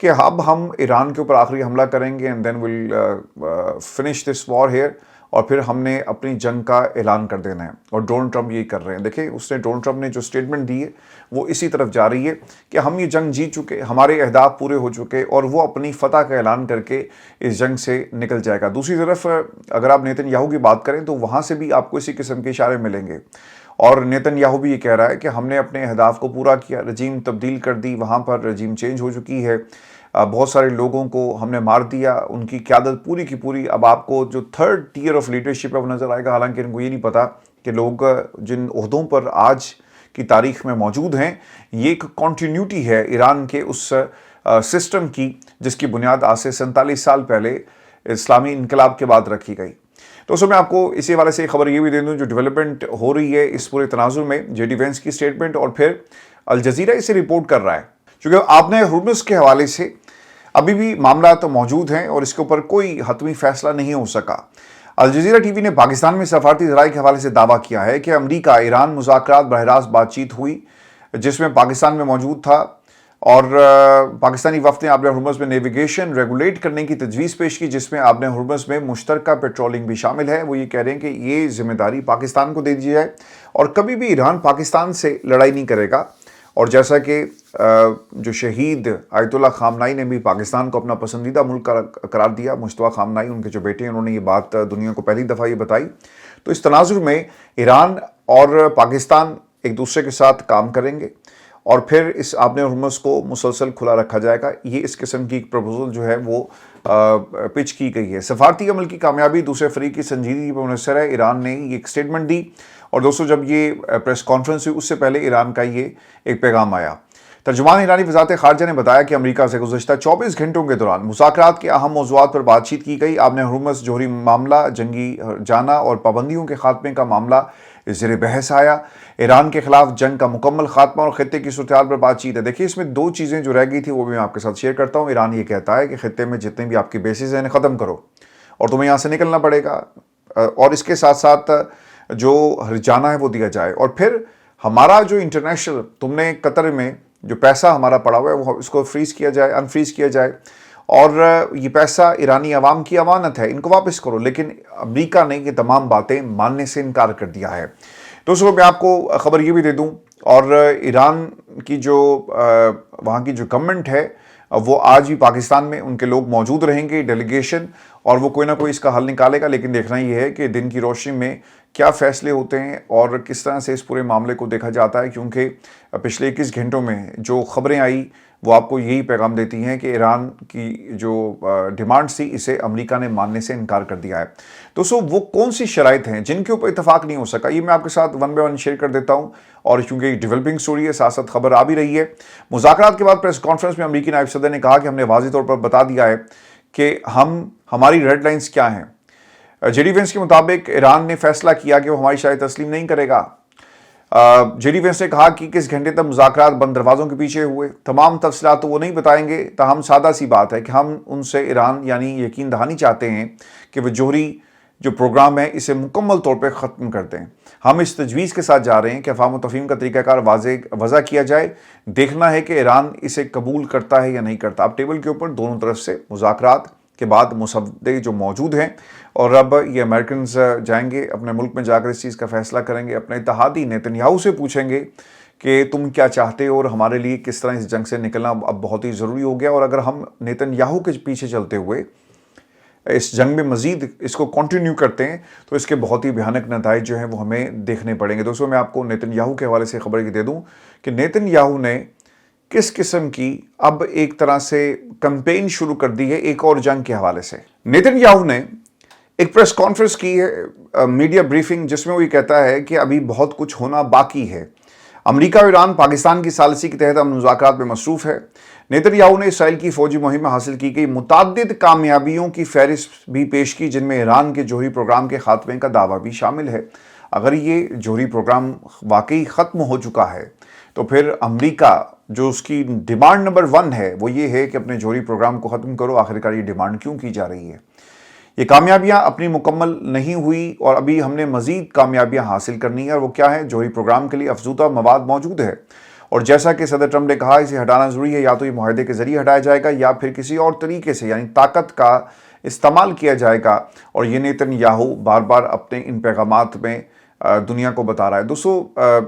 کہ اب ہم ایران کے اوپر آخری حملہ کریں گے and then will finish this war here, اور پھر ہم نے اپنی جنگ کا اعلان کر دینا ہے، اور ڈونلڈ ٹرمپ یہی کر رہے ہیں۔ دیکھیں ڈونلڈ ٹرمپ نے جو اسٹیٹمنٹ دی ہے وہ اسی طرف جا رہی ہے کہ ہم یہ جنگ جیت چکے، ہمارے اہداف پورے ہو چکے، اور وہ اپنی فتح کا اعلان کر کے اس جنگ سے نکل جائے گا۔ دوسری طرف اگر آپ نیتن یاہو کی بات کریں تو وہاں سے بھی آپ کو اسی قسم کے اشارے ملیں گے، اور نیتن یاہو بھی یہ کہہ رہا ہے کہ ہم نے اپنے اہداف کو پورا کیا، رجیم تبدیل کر دی، وہاں پر رجیم چینج ہو چکی ہے، بہت سارے لوگوں کو ہم نے مار دیا، ان کی قیادت پوری کی پوری، اب آپ کو جو تھرڈ ٹیئر آف لیڈرشپ ہے وہ نظر آئے گا، حالانکہ ان کو یہ نہیں پتا کہ لوگ جن عہدوں پر آج کی تاریخ میں موجود ہیں یہ ایک کنٹینیوٹی ہے ایران کے اس سسٹم کی جس کی بنیاد آج سے 47 سال پہلے اسلامی انقلاب کے بعد رکھی گئی۔ تو اس میں آپ کو اسی حوالے سے خبر یہ بھی دے دوں جو ڈیولپمنٹ ہو رہی ہے اس پورے تناظر میں، جے ڈی وینس کی سٹیٹمنٹ، اور پھر الجزیرہ اسے رپورٹ کر رہا ہے، چونکہ آپ نے ہرمز کے حوالے سے ابھی بھی معاملات موجود ہیں اور اس کے اوپر کوئی حتمی فیصلہ نہیں ہو سکا۔ الجزیرہ ٹی وی نے پاکستان میں سفارتی ذرائع کے حوالے سے دعویٰ کیا ہے کہ امریکہ ایران مذاکرات براہ راست بات چیت ہوئی جس میں پاکستان میں موجود تھا، اور پاکستانی وفد نے آبِ ہرمز میں نیویگیشن ریگولیٹ کرنے کی تجویز پیش کی، جس میں آبِ ہرمز میں مشترکہ پیٹرولنگ بھی شامل ہے۔ وہ یہ کہہ رہے ہیں کہ یہ ذمہ داری پاکستان کو دے دی جائے، اور کبھی بھی ایران پاکستان سے لڑائی نہیں کرے گا، اور جیسا کہ جو شہید آیت اللہ خامنائی نے بھی پاکستان کو اپنا پسندیدہ ملک قرار دیا، مجتبیٰ خامنائی ان کے جو بیٹے ہیں، انہوں نے یہ بات دنیا کو پہلی دفعہ یہ بتائی۔ تو اس تناظر میں ایران اور پاکستان ایک دوسرے کے ساتھ کام کریں گے، اور پھر اس آبِ ہرمز کو مسلسل کھلا رکھا جائے گا۔ یہ اس قسم کی ایک پروپوزل جو ہے وہ پچ کی گئی ہے۔ سفارتی عمل کی کامیابی دوسرے فریق کی سنجیدگی پر منحصر ہے، ایران نے یہ ایک سٹیٹمنٹ دی، اور دوستو جب یہ پریس کانفرنس ہوئی اس سے پہلے ایران کا یہ ایک پیغام آیا۔ ترجمان ایرانی وزارت خارجہ نے بتایا کہ امریکہ سے گزشتہ 24 گھنٹوں کے دوران مذاکرات کے اہم موضوعات پر بات چیت کی گئی۔ آبِ ہرمز جوہری معاملہ، جنگی جانہ اور پابندیوں کے خاتمے کا معاملہ زیر بحث آیا۔ ایران کے خلاف جنگ کا مکمل خاتمہ اور خطے کی صورتحال پر بات چیت ہے۔ دیکھیے اس میں دو چیزیں جو رہ گئی تھی وہ بھی میں آپ کے ساتھ شیئر کرتا ہوں۔ ایران یہ کہتا ہے کہ خطے میں جتنے بھی آپ کی بیسز ہیں انہیں ختم کرو اور تمہیں یہاں سے نکلنا پڑے گا، اور اس کے ساتھ ساتھ جو ہرجانہ ہے وہ دیا جائے، اور پھر ہمارا جو انٹرنیشنل تم نے قطر میں جو پیسہ ہمارا پڑا ہوا ہے وہ اس کو فریز کیا جائے، انفریز کیا جائے، اور یہ پیسہ ایرانی عوام کی امانت ہے، ان کو واپس کرو۔ لیکن امریکہ نے یہ تمام باتیں ماننے سے انکار کر دیا ہے۔ تو اس وقت میں آپ کو خبر یہ بھی دے دوں، اور ایران کی جو وہاں کی جو گورنمنٹ ہے وہ آج بھی پاکستان میں ان کے لوگ موجود رہیں گے، ڈیلیگیشن، اور وہ کوئی نہ کوئی اس کا حل نکالے گا۔ لیکن دیکھنا یہ ہے کہ دن کی روشنی میں کیا فیصلے ہوتے ہیں اور کس طرح سے اس پورے معاملے کو دیکھا جاتا ہے، کیونکہ پچھلے 21 گھنٹوں میں جو خبریں آئی وہ آپ کو یہی پیغام دیتی ہیں کہ ایران کی جو ڈیمانڈ تھی اسے امریکہ نے ماننے سے انکار کر دیا ہے۔ دوستو وہ کون سی شرائط ہیں جن کے اوپر اتفاق نہیں ہو سکا، یہ میں آپ کے ساتھ ون بائی ون شیئر کر دیتا ہوں، اور کیونکہ ایک ڈیولپنگ سٹوری ہے، ساتھ ساتھ خبر آ بھی رہی ہے۔ مذاکرات کے بعد پریس کانفرنس میں امریکی نائب صدر نے کہا کہ ہم نے واضح طور پر بتا دیا ہے کہ ہماری ریڈ لائنز کیا ہیں۔ جے ڈی وینس کے مطابق ایران نے فیصلہ کیا کہ وہ ہماری شرائط تسلیم نہیں کرے گا۔ جے ڈی وینس نے کہا کہ کس گھنٹے تک مذاکرات بند دروازوں کے پیچھے ہوئے، تمام تفصیلات تو وہ نہیں بتائیں گے، تاہم سادہ سی بات ہے کہ ہم ان سے ایران یعنی یقین دہانی چاہتے ہیں کہ وہ جوہری جو پروگرام ہے اسے مکمل طور پہ ختم کر دیں۔ ہم اس تجویز کے ساتھ جا رہے ہیں کہ افہام و تفہیم کا طریقہ کار وضع کیا جائے، دیکھنا ہے کہ ایران اسے قبول کرتا ہے یا نہیں کرتا۔ اب ٹیبل کے اوپر دونوں طرف سے مذاکرات کے بعد مسودے جو موجود ہیں، اور اب یہ امریکنز جائیں گے اپنے ملک میں، جا کر اس چیز کا فیصلہ کریں گے، اپنے اتحادی نیتن یاہو سے پوچھیں گے کہ تم کیا چاہتے ہو اور ہمارے لیے کس طرح اس جنگ سے نکلنا اب بہت ہی ضروری ہو گیا۔ اور اگر ہم نیتن یاہو کے پیچھے چلتے ہوئے اس جنگ میں مزید اس کو کنٹینیو کرتے ہیں تو اس کے بہت ہی بھیانک نتائج جو ہیں وہ ہمیں دیکھنے پڑیں گے۔ دوستوں میں آپ کو نیتن یاہو کے حوالے سے خبر یہ دے دوں کہ نیتن یاہو نے کس قسم کی اب ایک طرح سے کمپین شروع کر دی ہے ایک اور جنگ کے حوالے سے۔ نیتن یاہو نے ایک پریس کانفرنس کی ہے، میڈیا بریفنگ، جس میں وہ یہ کہتا ہے کہ ابھی بہت کچھ ہونا باقی ہے۔ امریکہ اور ایران پاکستان کی ثالثی کے تحت امن مذاکرات میں مصروف ہے۔ نیتن یاہو نے اسرائیل کی فوجی مہم میں حاصل کی گئی متعدد کامیابیوں کی فہرست بھی پیش کی، جن میں ایران کے جوہری پروگرام کے خاتمے کا دعویٰ بھی شامل ہے۔ اگر یہ جوہری پروگرام واقعی ختم ہو چکا ہے تو پھر امریکہ جو اس کی ڈیمانڈ نمبر 1 ہے وہ یہ ہے کہ اپنے جوہری پروگرام کو ختم کرو۔ آخرکار یہ ڈیمانڈ کیوں کی جا رہی ہے؟ یہ کامیابیاں اپنی مکمل نہیں ہوئی اور ابھی ہم نے مزید کامیابیاں حاصل کرنی ہے، اور وہ کیا ہے؟ جوہری پروگرام کے لیے افزودہ مواد موجود ہے، اور جیسا کہ صدر ٹرمپ نے کہا اسے ہٹانا ضروری ہے، یا تو یہ معاہدے کے ذریعے ہٹایا جائے گا یا پھر کسی اور طریقے سے یعنی طاقت کا استعمال کیا جائے گا، اور یہ نیتن یاہو بار بار اپنے ان پیغامات میں دنیا کو بتا رہا ہے۔ دوستو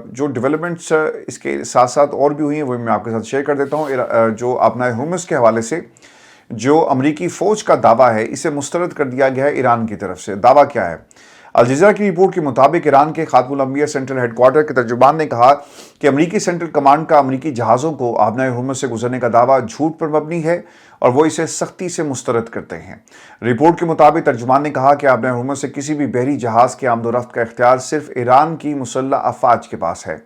جو ڈیولپمنٹس اس کے ساتھ ساتھ اور بھی ہوئی ہیں وہ میں آپ کے ساتھ شیئر کر دیتا ہوں۔ جو آبنائے ہرمز کے حوالے سے جو امریکی فوج کا دعویٰ ہے اسے مسترد کر دیا گیا ہے ایران کی طرف سے۔ دعویٰ کیا ہے؟ الجزیرہ کی رپورٹ کے مطابق ایران کے خاتم الانبیاء سینٹرل ہیڈ کوارٹر کے ترجمان نے کہا کہ امریکی سینٹرل کمانڈ کا امریکی جہازوں کو آبنائے ہرمز سے گزرنے کا دعویٰ جھوٹ پر مبنی ہے اور وہ اسے سختی سے مسترد کرتے ہیں۔ رپورٹ کے مطابق ترجمان نے کہا کہ آبنائے ہرمز سے کسی بھی بحری جہاز کے آمد و رفت کا اختیار صرف ایران کی مسلح افواج کے پاس ہے۔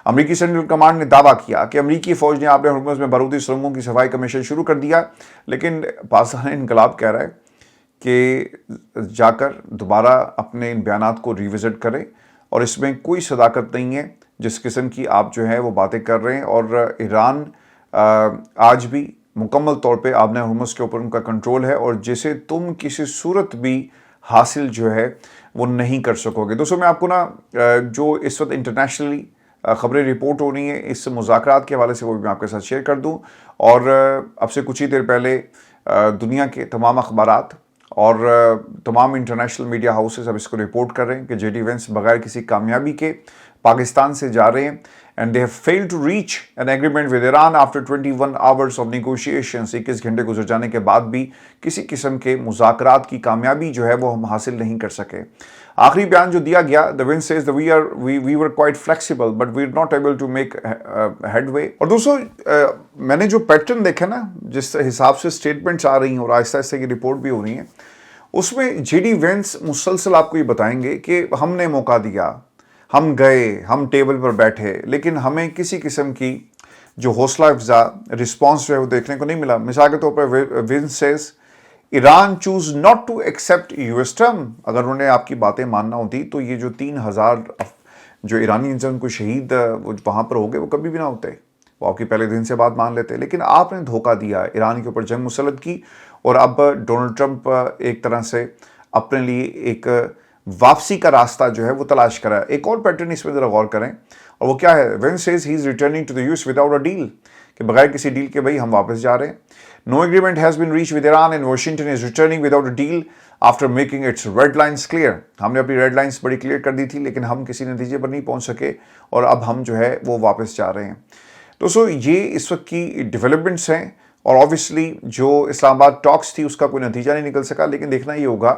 امریکی سینٹرل کمانڈ نے دعویٰ کیا کہ امریکی فوج نے آبنائے ہرمز میں بارودی سرنگوں کی صفائی کا مشن شروع کر دیا، لیکن پاکستان انقلاب کہہ رہا ہے کہ جا کر دوبارہ اپنے ان بیانات کو ریوزٹ کریں، اور اس میں کوئی صداقت نہیں ہے جس قسم کی آپ جو ہے وہ باتیں کر رہے ہیں، اور ایران آج بھی مکمل طور پہ آبنائے ہرمز کے اوپر ان کا کنٹرول ہے، اور جسے تم کسی صورت بھی حاصل جو ہے وہ نہیں کر سکو گے۔ دوستوں میں آپ کو جو اس وقت انٹرنیشنلی خبریں رپورٹ ہو رہی ہیں اس مذاکرات کے حوالے سے وہ بھی میں آپ کے ساتھ شیئر کر دوں، اور اب سے کچھ ہی دیر پہلے دنیا کے تمام اخبارات اور تمام انٹرنیشنل میڈیا ہاؤسز اب اس کو رپورٹ کر رہے ہیں کہ جے ڈی وینس بغیر کسی کامیابی کے پاکستان سے جا رہے ہیں، and they have failed to reach an agreement with Iran after 21 hours of negotiations. 21 گھنٹے گزر جانے کے بعد بھی کسی قسم کے مذاکرات کی کامیابی جو ہے وہ ہم حاصل نہیں کر سکے۔ آخری بیان جو دیا گیا، the Vince says that we were quite flexible but we were not able to make headway۔ اور دوستو میں نے جو پیٹرن دیکھا نا جس حساب سے سٹیٹمنٹس آ رہی ہیں اور آہستہ آہستہ کی رپورٹ بھی ہو رہی ہیں، اس میں جے ڈی وینس مسلسل آپ کو یہ بتائیں گے کہ ہم نے موقع دیا، ہم گئے، ہم ٹیبل پر بیٹھے، لیکن ہمیں کسی قسم کی جو حوصلہ افزا رسپانس جو ہے وہ دیکھنے کو نہیں ملا۔ مثال کے طور پر Vance says Iran chose not to accept U S term. اگر انہوں نے آپ کی باتیں ماننا ہوتی تو یہ جو 3000 جو ایرانی انسان کو شہید وہاں پر ہو گئے وہ کبھی بھی نہ ہوتے، وہ آپ کی پہلے دن سے بات مان لیتے، لیکن آپ نے دھوکہ دیا، ایران کے اوپر جنگ مسلط کی، اور اب ڈونلڈ ٹرمپ ایک طرح سے اپنے لیے ایک واپسی کا راستہ جو ہے وہ تلاش کرا ہے۔ ایک اور پیٹرن اس میں ذرا غور کریں، اور وہ کیا ہے؟ When says he is returning to the U S without a deal, کہ بغیر کسی ڈیل کے بھائی ہم واپس جا رہے ہیں۔ No agreement has been reached with Iran and Washington is returning without a deal after making its red lines clear۔ ہم نے اپنی ریڈ لائنز بڑی کلیئر کر دی تھی، لیکن ہم کسی نتیجے پر نہیں پہنچ سکے، اور اب ہم جو ہے وہ واپس جا رہے ہیں۔ دوستو یہ اس وقت کی ڈیولپمنٹس ہیں، اور آبویسلی جو اسلام آباد ٹاکس تھی اس کا کوئی نتیجہ نہیں نکل سکا، لیکن دیکھنا یہ ہوگا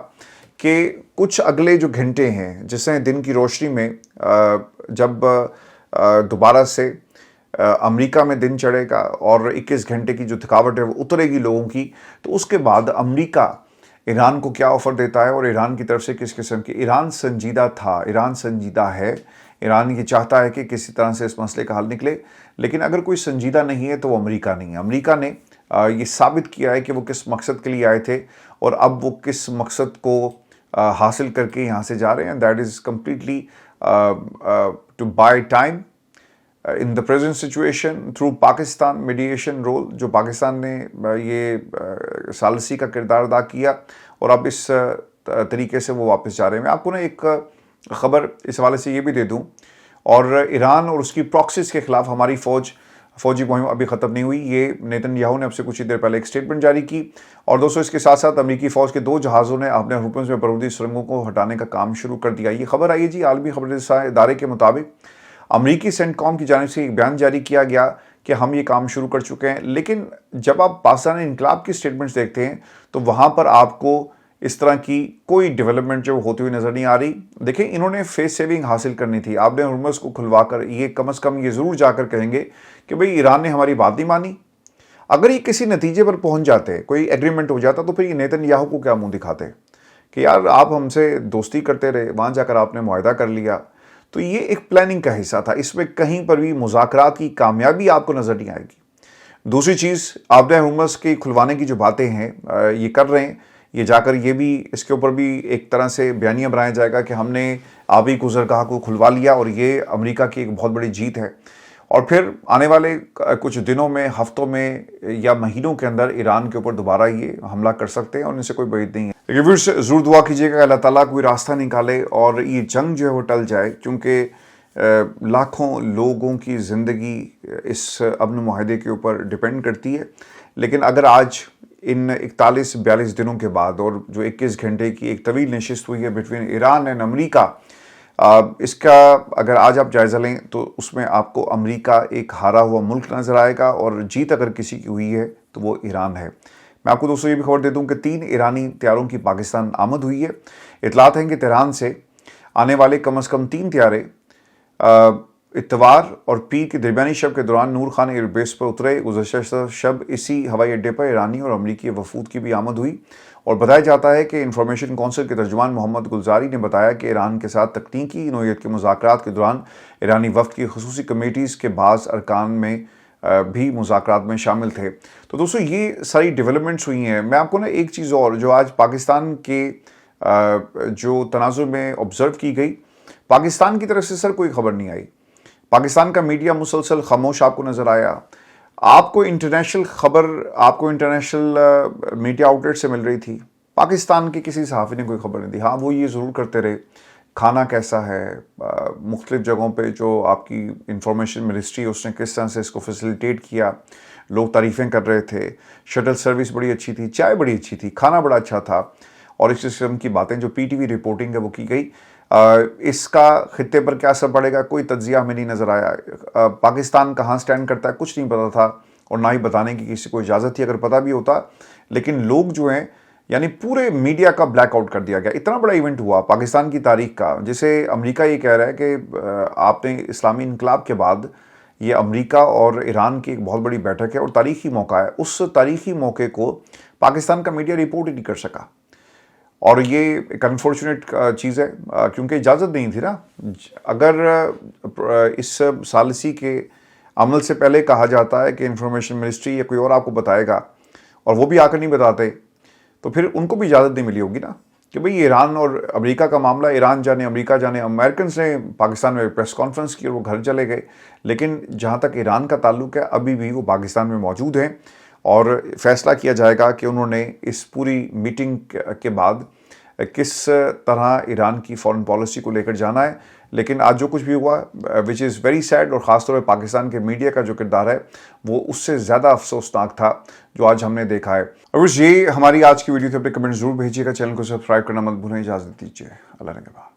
کہ کچھ اگلے جو گھنٹے ہیں جسے دن کی روشنی میں جب دوبارہ سے امریکہ میں دن چڑھے گا اور 21 گھنٹے کی جو تھکاوٹ ہے وہ اترے گی لوگوں کی، تو اس کے بعد امریکہ ایران کو کیا آفر دیتا ہے، اور ایران کی طرف سے کس قسم کی۔ ایران سنجیدہ تھا، ایران سنجیدہ ہے، ایران یہ چاہتا ہے کہ کسی طرح سے اس مسئلے کا حل نکلے، لیکن اگر کوئی سنجیدہ نہیں ہے تو وہ امریکہ نہیں ہے۔ امریکہ نے یہ ثابت کیا ہے کہ وہ کس مقصد کے لیے آئے تھے، اور اب وہ کس مقصد کو حاصل کر کے یہاں سے جا رہے ہیں۔ That is completely to buy time in the present situation through Pakistan mediation role, جو پاکستان نے یہ ثالثی کا کردار ادا کیا، اور اب اس طریقے سے وہ واپس جا رہے ہیں۔ میں آپ کو ایک خبر اس حوالے سے یہ بھی دے دوں، اور ایران اور اس کی پراکسیز کے خلاف ہماری فوجی مہم ابھی ختم نہیں ہوئی، یہ نیتن یاہو نے اب سے کچھ ہی دیر پہلے ایک سٹیٹمنٹ جاری کی۔ اور دوستو اس کے ساتھ ساتھ امریکی فوج کے 2 جہازوں نے اپنے ہرمز میں بارودی سرنگوں کو ہٹانے کا کام شروع کر دیا۔ یہ خبر آئی ہے جی عالمی خبر رساں ادارے کے مطابق امریکی سینٹ کام کی جانب سے ایک بیان جاری کیا گیا کہ ہم یہ کام شروع کر چکے ہیں، لیکن جب آپ پاکستان انقلاب کی سٹیٹمنٹس دیکھتے ہیں تو وہاں پر آپ کو اس طرح کی کوئی ڈیولپمنٹ جو ہوتی ہوئی نظر نہیں آ رہی۔ دیکھیں انہوں نے فیس سیونگ حاصل کرنی تھی، آپ نے ہرمز کو کھلوا کر یہ کم از کم یہ ضرور جا کر کہیں گے کہ بھئی ایران نے ہماری بات نہیں مانی۔ اگر یہ کسی نتیجے پر پہنچ جاتے، کوئی ایگریمنٹ ہو جاتا، تو پھر یہ نیتن یاہو کو کیا منہ دکھاتے کہ یار آپ ہم سے دوستی کرتے رہے، وہاں جا کر آپ نے معاہدہ کر لیا۔ تو یہ ایک پلاننگ کا حصہ تھا، اس میں کہیں پر بھی مذاکرات کی کامیابی آپ کو نظر نہیں آئے گی۔ دوسری چیز، آبنائے ہرمز کی کھلوانے کی جو باتیں ہیں یہ کر رہے ہیں، یہ جا کر یہ بھی اس کے اوپر بھی ایک طرح سے بیانیہ بنایا جائے گا کہ ہم نے آبی گزرگاہ کو کھلوا لیا، اور یہ امریکہ کی ایک بہت بڑی جیت ہے۔ اور پھر آنے والے کچھ دنوں میں، ہفتوں میں یا مہینوں کے اندر ایران کے اوپر دوبارہ یہ حملہ کر سکتے ہیں، اور ان سے کوئی بعید نہیں ہے۔ لیکن پھر ضرور دعا کیجیے گا اللہ تعالیٰ کوئی راستہ نکالے اور یہ جنگ جو ہے وہ ٹل جائے، کیونکہ لاکھوں لوگوں کی زندگی اس امن معاہدے کے اوپر ڈپینڈ کرتی ہے، لیکن اگر آج ان 41-42 دنوں کے بعد اور جو 21 گھنٹے کی ایک طویل نشست ہوئی ہے بٹوین ایران اینڈ امریکہ، اس کا اگر آج آپ جائزہ لیں تو اس میں آپ کو امریکہ ایک ہارا ہوا ملک نظر آئے گا، اور جیت اگر کسی کی ہوئی ہے تو وہ ایران ہے۔ میں آپ کو دوستوں یہ بھی خبر دے دوں کہ 3 ایرانی طیاروں کی پاکستان آمد ہوئی ہے۔ اطلاعات ہیں کہ تہران سے آنے والے کم از کم 3 طیارے اتوار اور پیر کی درمیانی شب کے دوران نور خان ایئر بیس پر اترے۔ گزشتہ شب اسی ہوائی اڈے پر ایرانی اور امریکی وفود کی بھی آمد ہوئی، اور بتایا جاتا ہے کہ انفارمیشن کونسل کے ترجمان محمد گلزاری نے بتایا کہ ایران کے ساتھ تکنیکی نوعیت کے مذاکرات کے دوران ایرانی وفد کی خصوصی کمیٹیز کے بعض ارکان میں بھی مذاکرات میں شامل تھے۔ تو دوستو یہ ساری ڈیولپمنٹس ہوئی ہیں۔ میں آپ کو ایک چیز اور جو آج پاکستان کے جو تناظر میں آبزرو کی گئی، پاکستان کی طرف سے سر کوئی خبر نہیں آئی۔ پاکستان کا میڈیا مسلسل خاموش آپ کو نظر آیا۔ آپ کو انٹرنیشنل خبر آپ کو انٹرنیشنل میڈیا آؤٹ لیٹ سے مل رہی تھی، پاکستان کے کسی صحافی نے کوئی خبر نہیں دی۔ ہاں وہ یہ ضرور کرتے رہے کھانا کیسا ہے، مختلف جگہوں پہ جو آپ کی انفارمیشن منسٹری اس نے کس طرح سے اس کو فیسیلیٹیٹ کیا، لوگ تعریفیں کر رہے تھے، شٹل سروس بڑی اچھی تھی، چائے بڑی اچھی تھی، کھانا بڑا اچھا تھا، اور اس قسم کی باتیں جو پی ٹی وی رپورٹنگ ہے وہ کی گئی۔ اس کا خطے پر کیا اثر پڑے گا کوئی تجزیہ ہمیں نہیں نظر آیا۔ پاکستان کہاں سٹینڈ کرتا ہے کچھ نہیں پتا تھا، اور نہ ہی بتانے کی کسی کو اجازت تھی اگر پتہ بھی ہوتا، لیکن لوگ جو ہیں یعنی پورے میڈیا کا بلیک آؤٹ کر دیا گیا۔ اتنا بڑا ایونٹ ہوا پاکستان کی تاریخ کا، جسے امریکہ یہ کہہ رہا ہے کہ آپ نے اسلامی انقلاب کے بعد یہ امریکہ اور ایران کی ایک بہت بڑی بیٹھک ہے اور تاریخی موقع ہے، اس تاریخی موقع کو پاکستان کا میڈیا رپورٹ ہی نہیں کر سکا، اور یہ ایک انفارچونیٹ چیز ہے کیونکہ اجازت نہیں تھی نا۔ اگر اس ثالثی کے عمل سے پہلے کہا جاتا ہے کہ انفارمیشن منسٹری یا کوئی اور آپ کو بتائے گا، اور وہ بھی آ کر نہیں بتاتے، تو پھر ان کو بھی اجازت نہیں ملی ہوگی نا کہ بھئی ایران اور امریکہ کا معاملہ، ایران جانے امریکہ جانے۔ امریکنز نے پاکستان میں پریس کانفرنس کی اور وہ گھر چلے گئے، لیکن جہاں تک ایران کا تعلق ہے ابھی بھی وہ پاکستان میں موجود ہیں، اور فیصلہ کیا جائے گا کہ انہوں نے اس پوری میٹنگ کے بعد کس طرح ایران کی فارن پالیسی کو لے کر جانا ہے۔ لیکن آج جو کچھ بھی ہوا وچ از ویری سیڈ، اور خاص طور پہ پاکستان کے میڈیا کا جو کردار ہے وہ اس سے زیادہ افسوسناک تھا جو آج ہم نے دیکھا ہے۔ اور یہ ہماری آج کی ویڈیو تھے، اپنے کمنٹ ضرور بھیجیے گا، چینل کو سبسکرائب کرنا مت بھولیں۔ اجازت دیجیے، اللہ نگہبان۔